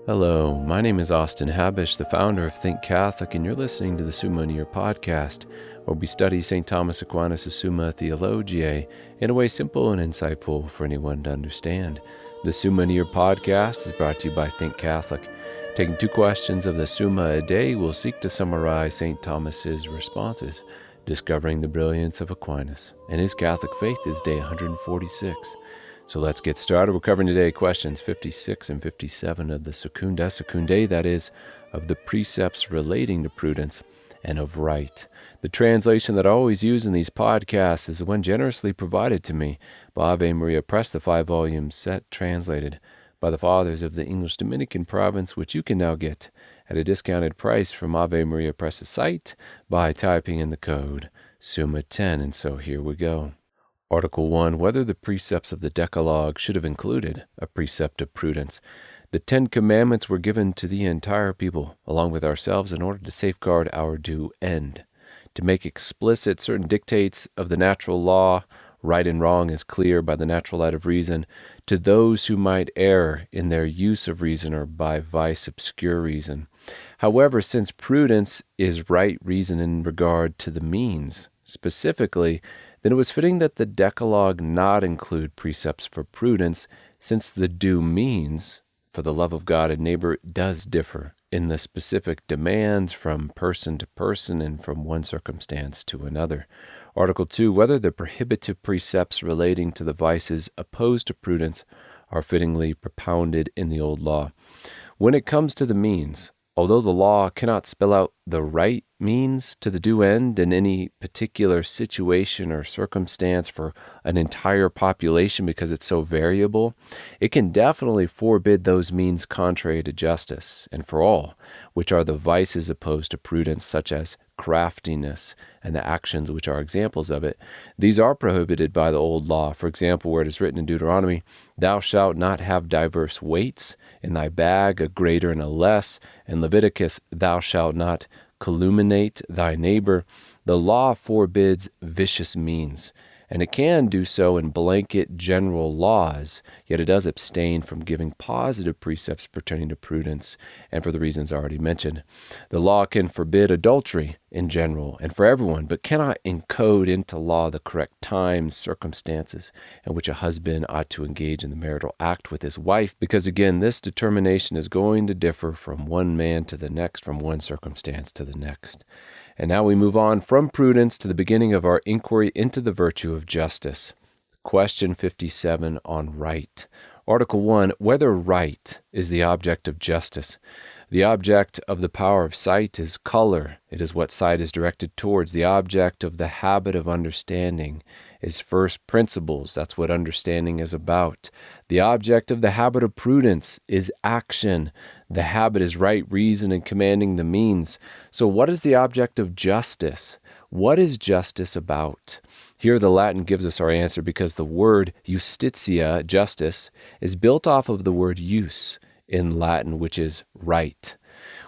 Hello, my name is Austin Habish, the founder of Think Catholic, and you're listening to the Summa podcast, where we study St. Thomas Aquinas' Summa Theologiae in a way simple and insightful for anyone to understand. The Summa podcast is brought to you by Think Catholic. Taking 2 questions of the Summa a day, we'll seek to summarize St. Thomas's responses, discovering the brilliance of Aquinas and his Catholic faith is day 146. So let's get started. We're covering today questions 56 and 57 of the Secundae, that is, of the precepts relating to prudence and of right. The translation that I always use in these podcasts is the one generously provided to me by Ave Maria Press, the 5-volume set translated by the Fathers of the English Dominican province, which you can now get at a discounted price from Ave Maria Press's site by typing in the code SUMMA10. And so here we go. Article 1, whether the precepts of the Decalogue should have included a precept of prudence. The 10 Commandments were given to the entire people, along with ourselves, in order to safeguard our due end. To make explicit certain dictates of the natural law, right and wrong is clear by the natural light of reason, to those who might err in their use of reason or by vice obscure reason. However, since prudence is right reason in regard to the means, specifically, then it was fitting that the Decalogue not include precepts for prudence, since the due means for the love of God and neighbor does differ in the specific demands from person to person and from one circumstance to another. Article 2, whether the prohibitive precepts relating to the vices opposed to prudence are fittingly propounded in the Old Law. When it comes to the means, although the law cannot spell out the right means to the due end in any particular situation or circumstance for an entire population because it's so variable, it can definitely forbid those means contrary to justice and for all, which are the vices opposed to prudence, such as craftiness and the actions which are examples of it. These are prohibited by the Old Law. For example, where it is written in Deuteronomy, "Thou shalt not have diverse weights in thy bag, a greater and a less." In Leviticus, "Thou shalt not calumniate thy neighbor." The law forbids vicious means, and it can do so in blanket general laws, yet it does abstain from giving positive precepts pertaining to prudence, and for the reasons already mentioned. The law can forbid adultery in general and for everyone, but cannot encode into law the correct times, circumstances in which a husband ought to engage in the marital act with his wife, because again, this determination is going to differ from one man to the next, from one circumstance to the next. And now we move on from prudence to the beginning of our inquiry into the virtue of justice. Question 57 on right. Article 1, whether right is the object of justice. The object of the power of sight is color. It is what sight is directed towards. The object of the habit of understanding is first principles. That's what understanding is about. The object of the habit of prudence is action. The habit is right reason and commanding the means. So what is the object of justice? What is justice about? Here the Latin gives us our answer because the word justitia, justice, is built off of the word jus in Latin, which is right.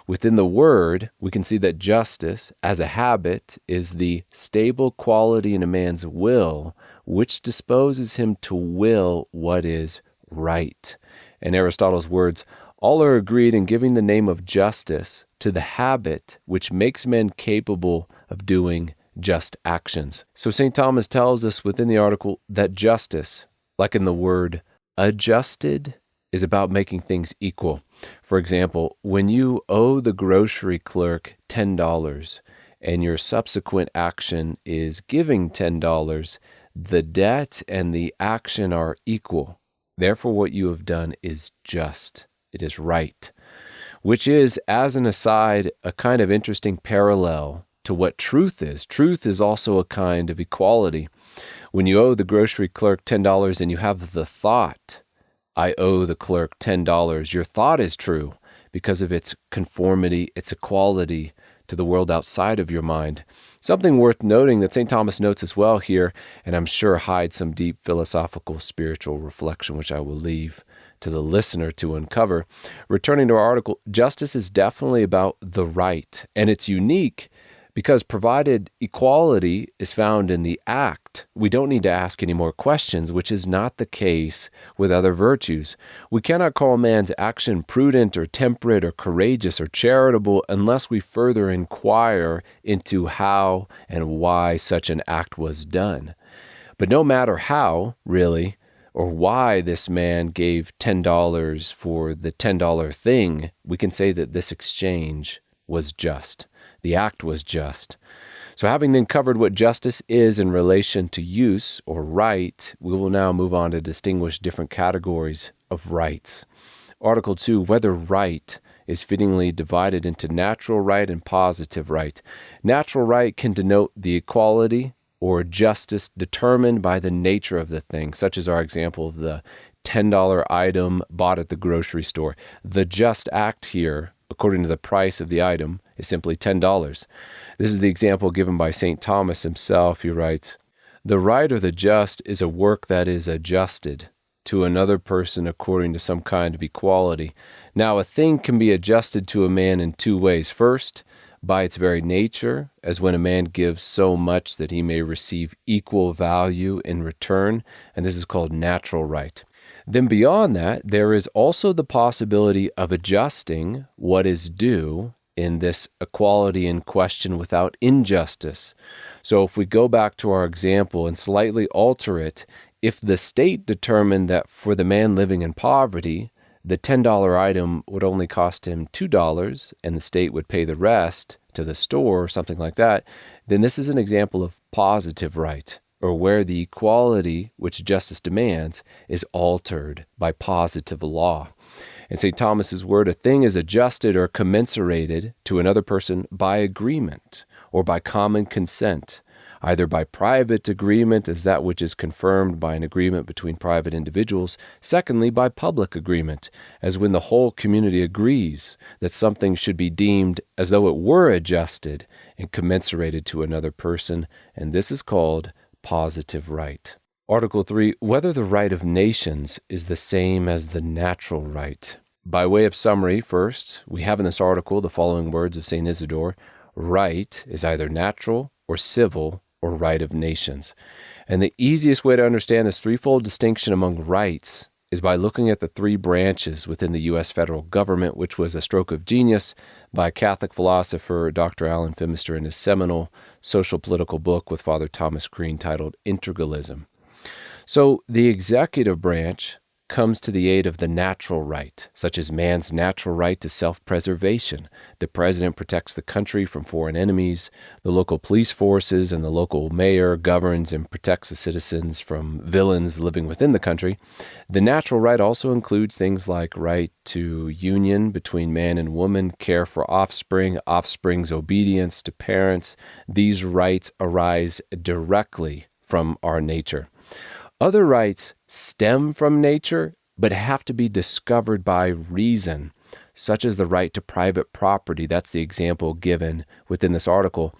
Within the word, we can see that justice, as a habit, is the stable quality in a man's will, which disposes him to will what is right. In Aristotle's words, all are agreed in giving the name of justice to the habit which makes men capable of doing just actions. So St. Thomas tells us within the article that justice, like in the word adjusted, is about making things equal. For example, when you owe the grocery clerk $10 and your subsequent action is giving $10, the debt and the action are equal. Therefore, what you have done is just. It is right. Which is, as an aside, a kind of interesting parallel to what truth is. Truth is also a kind of equality. When you owe the grocery clerk $10 and you have the thought, I owe the clerk $10, your thought is true because of its conformity, its equality to the world outside of your mind. Something worth noting that St. Thomas notes as well here, and I'm sure hides some deep philosophical, spiritual reflection, which I will leave to the listener to uncover. Returning to our article, justice is definitely about the right, and it's unique Because provided equality is found in the act, we don't need to ask any more questions, which is not the case with other virtues. We cannot call man's action prudent or temperate or courageous or charitable unless we further inquire into how and why such an act was done. But no matter how, really, or why this man gave $10 for the $10 thing, we can say that this exchange was just. The act was just. So having then covered what justice is in relation to use or right, we will now move on to distinguish different categories of rights. Article 2, whether right is fittingly divided into natural right and positive right. Natural right can denote the equality or justice determined by the nature of the thing, such as our example of the $10 item bought at the grocery store. The just act here, according to the price of the item, is simply $10. This is the example given by St. Thomas himself. He writes, "The right or the just is a work that is adjusted to another person according to some kind of equality. Now, a thing can be adjusted to a man in two ways. First, by its very nature, as when a man gives so much that he may receive equal value in return, and this is called natural right. Then beyond that, there is also the possibility of adjusting what is due in this equality in question without injustice. So if we go back to our example and slightly alter it, if the state determined that for the man living in poverty, the $10 item would only cost him $2 and the state would pay the rest to the store or something like that, then this is an example of positive right, or where the equality which justice demands is altered by positive law. In St. Thomas's word, a thing is adjusted or commensurated to another person by agreement or by common consent, either by private agreement as that which is confirmed by an agreement between private individuals, secondly by public agreement, as when the whole community agrees that something should be deemed as though it were adjusted and commensurated to another person, and this is called positive right. Article 3, whether the right of nations is the same as the natural right. By way of summary, first, we have in this article the following words of St. Isidore: right is either natural or civil or right of nations. And the easiest way to understand this threefold distinction among rights is by looking at the three branches within the U.S. federal government, which was a stroke of genius by a Catholic philosopher, Dr. Alan Phimister, in his seminal social political book with Father Thomas Green titled Integralism. So the executive branch comes to the aid of the natural right, such as man's natural right to self-preservation. The president protects the country from foreign enemies. The local police forces and the local mayor governs and protects the citizens from villains living within the country. The natural right also includes things like right to union between man and woman, care for offspring, offspring's obedience to parents. These rights arise directly from our nature. Other rights stem from nature, but have to be discovered by reason, such as the right to private property. That's the example given within this article.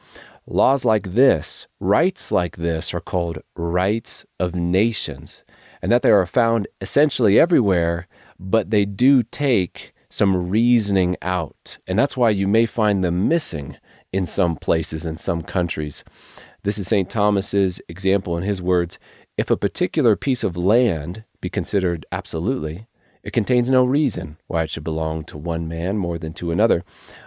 Laws like this, rights like this, are called rights of nations, and that they are found essentially everywhere, but they do take some reasoning out. And that's why you may find them missing in some places, in some countries. This is St. Thomas's example in his words: if a particular piece of land be considered absolutely, it contains no reason why it should belong to one man more than to another.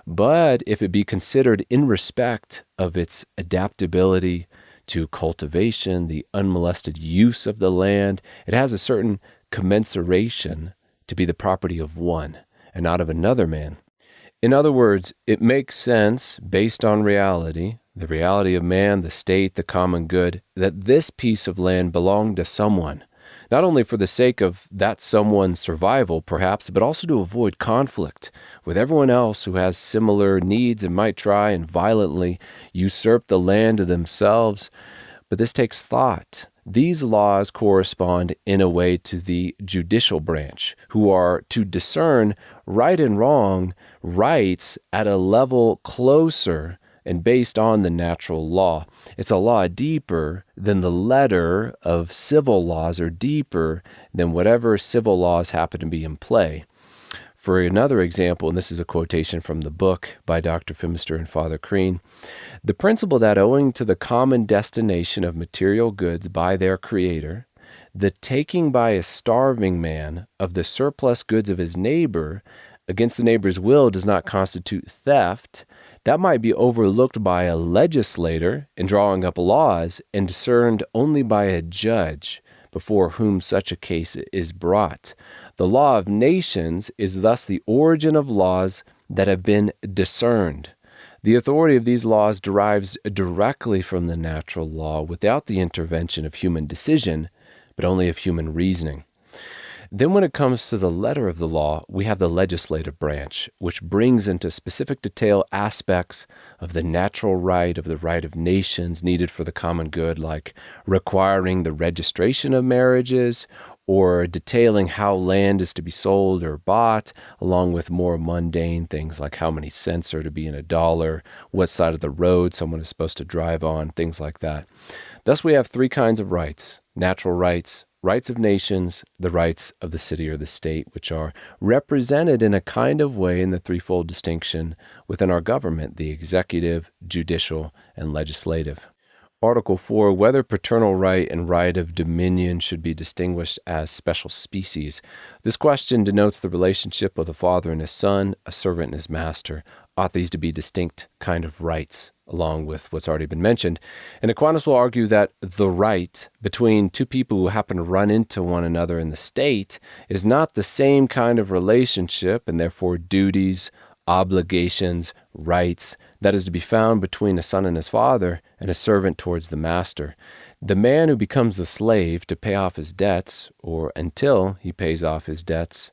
But if it be considered in respect of its adaptability to cultivation, the unmolested use of the land, it has a certain commensuration to be the property of one and not of another man. In other words, it makes sense based on reality, the reality of man, the state, the common good, that this piece of land belonged to someone, not only for the sake of that someone's survival, perhaps, but also to avoid conflict with everyone else who has similar needs and might try and violently usurp the land to themselves. But this takes thought. These laws correspond in a way to the judicial branch, who are to discern right and wrong, rights at a level closer and based on the natural law. It's a law deeper than the letter of civil laws, or deeper than whatever civil laws happen to be in play. For another example, and this is a quotation from the book by Dr. Phimister and Father Crean, the principle that owing to the common destination of material goods by their Creator, the taking by a starving man of the surplus goods of his neighbor against the neighbor's will does not constitute theft, that might be overlooked by a legislator in drawing up laws and discerned only by a judge before whom such a case is brought. The law of nations is thus the origin of laws that have been discerned. The authority of these laws derives directly from the natural law without the intervention of human decision, but only of human reasoning. Then when it comes to the letter of the law, we have the legislative branch, which brings into specific detail aspects of the natural right, of the right of nations needed for the common good, like requiring the registration of marriages, or detailing how land is to be sold or bought, along with more mundane things like how many cents are to be in a dollar, what side of the road someone is supposed to drive on, things like that. Thus we have three kinds of rights: natural rights, rights of nations, the rights of the city or the state, which are represented in a kind of way in the threefold distinction within our government, the executive, judicial, and legislative. Article 4, whether paternal right and right of dominion should be distinguished as special species. This question denotes the relationship of the father and his son, a servant and his master, ought these to be distinct kind of rights, along with what's already been mentioned. And Aquinas will argue that the right between two people who happen to run into one another in the state is not the same kind of relationship, and therefore duties, obligations, rights, that is to be found between a son and his father and a servant towards the master. The man who becomes a slave to pay off his debts, or until he pays off his debts,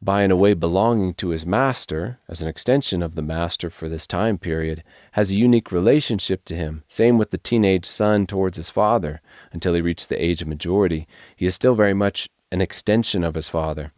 by in a way belonging to his master, as an extension of the master for this time period, has a unique relationship to him. Same with the teenage son towards his father. Until he reaches the age of majority, he is still very much an extension of his father.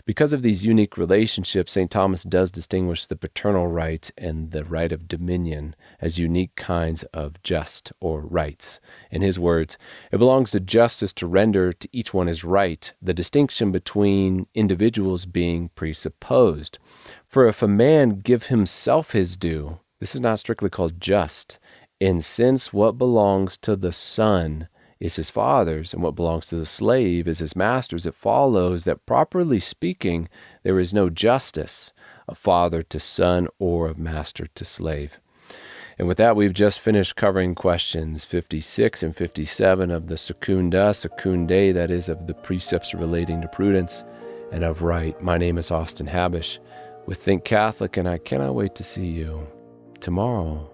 Because of these unique relationships, St. Thomas does distinguish the paternal right and the right of dominion as unique kinds of just or rights. In his words, it belongs to justice to render to each one his right, the distinction between individuals being presupposed. For if a man give himself his due, this is not strictly called just. And since what belongs to the son is his father's, and what belongs to the slave is his master's, it follows that, properly speaking, there is no justice of father to son or of master to slave. And with that, we've just finished covering questions 56 and 57 of the secundae, that is, of the precepts relating to prudence and of right. My name is Austin Habish with Think Catholic, and I cannot wait to see you tomorrow.